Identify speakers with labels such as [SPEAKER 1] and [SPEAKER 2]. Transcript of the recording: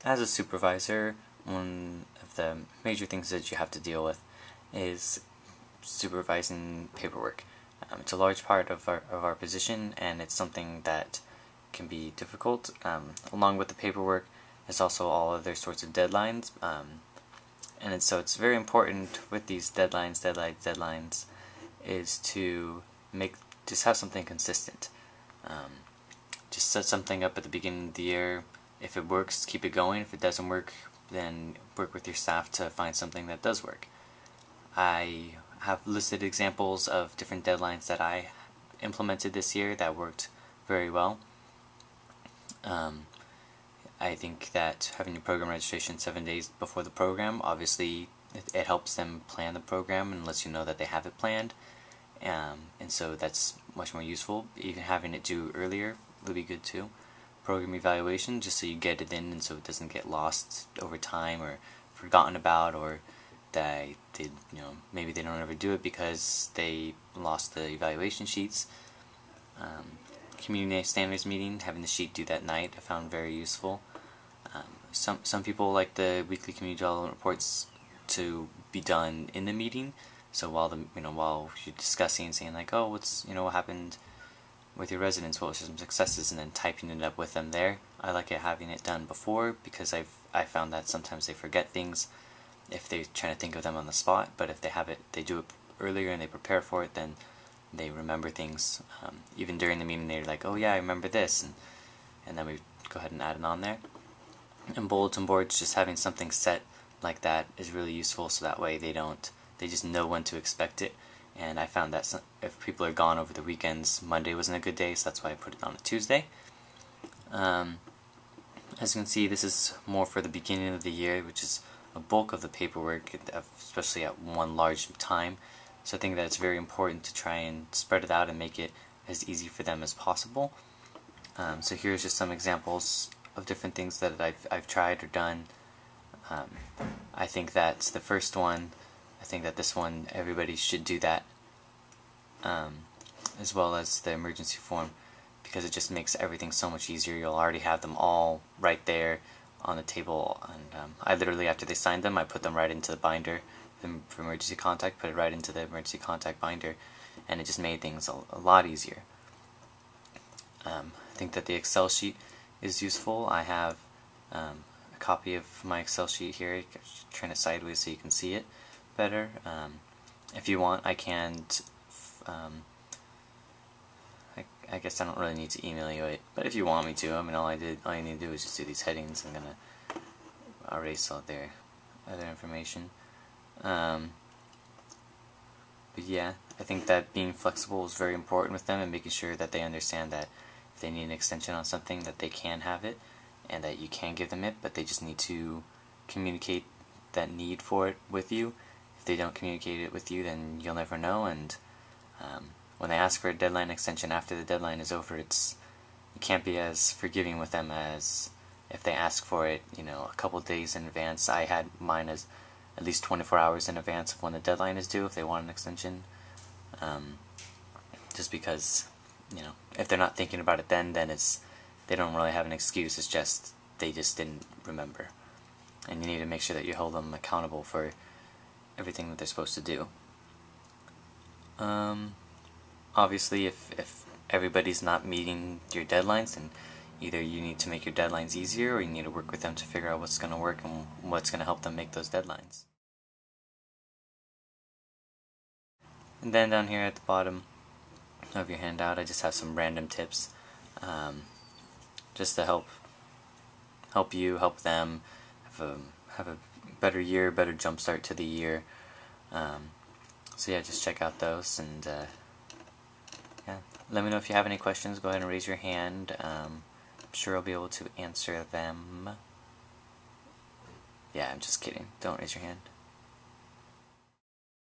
[SPEAKER 1] As a supervisor, one of the major things that you have to deal with is supervising paperwork. It's a large part of our position, and it's something that can be difficult. Along with the paperwork, there's also all other sorts of deadlines, so it's very important with these deadlines, is to just have something consistent. Just set something up at the beginning of the year. If it works, keep it going. If it doesn't work, then work with your staff to find something that does work. I have listed examples of different deadlines that I implemented this year that worked very well. I think that having your program registration 7 days before the program, obviously it helps them plan the program and lets you know that they have it planned, and so that's much more useful. Even having it due earlier would be good too. Program evaluation, just so you get it in and so it doesn't get lost over time or forgotten about, or that maybe they don't ever do it because they lost the evaluation sheets. Community standards meeting, having the sheet due that night, I found very useful. Some people like the weekly community development reports to be done in the meeting. So while while you're discussing and saying like, oh, what happened with your residents, what were some successes, and then typing it up with them there. I like having it done before, because I found that sometimes they forget things if they're trying to think of them on the spot, but if they do it earlier and they prepare for it, then they remember things. Even during the meeting, they're like, oh yeah, I remember this, and then we go ahead and add it on there. And bulletin boards, just having something set like that is really useful, so that way they just know when to expect it. And I found that if people are gone over the weekends, Monday wasn't a good day, so that's why I put it on a Tuesday. As you can see, this is more for the beginning of the year, which is a bulk of the paperwork, especially at one large time. So I think that it's very important to try and spread it out and make it as easy for them as possible. So here's just some examples of different things that I've tried or done. I think that's the first one. I think that this one, everybody should do that, as well as the emergency form, because it just makes everything so much easier. You'll already have them all right there on the table, and I literally, after they signed them, I put them right into the binder for emergency contact, put it right into the emergency contact binder, and it just made things a lot easier. I think that the Excel sheet is useful. I have a copy of my Excel sheet here. I'm turn it sideways so you can see it better. If you want, I can. I guess I don't really need to email you it, but if you want me to, all you need to do is just do these headings. I'm gonna erase all their other information. But yeah, I think that being flexible is very important with them, and making sure that they understand that if they need an extension on something, that they can have it, and that you can give them it, but they just need to communicate that need for it with you. If they don't communicate it with you, then you'll never know, and when they ask for a deadline extension after the deadline is over, you can't be as forgiving with them as if they ask for it, a couple days in advance. I had mine as at least 24 hours in advance of when the deadline is due if they want an extension. Just because, if they're not thinking about it then they don't really have an excuse. It's just they just didn't remember, and you need to make sure that you hold them accountable for everything that they're supposed to do. Obviously, if everybody's not meeting your deadlines, then either you need to make your deadlines easier, or you need to work with them to figure out what's going to work and what's going to help them make those deadlines. And then down here at the bottom of your handout, I just have some random tips, just to help them have a better year, better jump start to the year. So yeah, just check out those, and yeah, let me know if you have any questions. Go ahead and raise your hand. I'm sure I'll be able to answer them. Yeah, I'm just kidding. Don't raise your hand.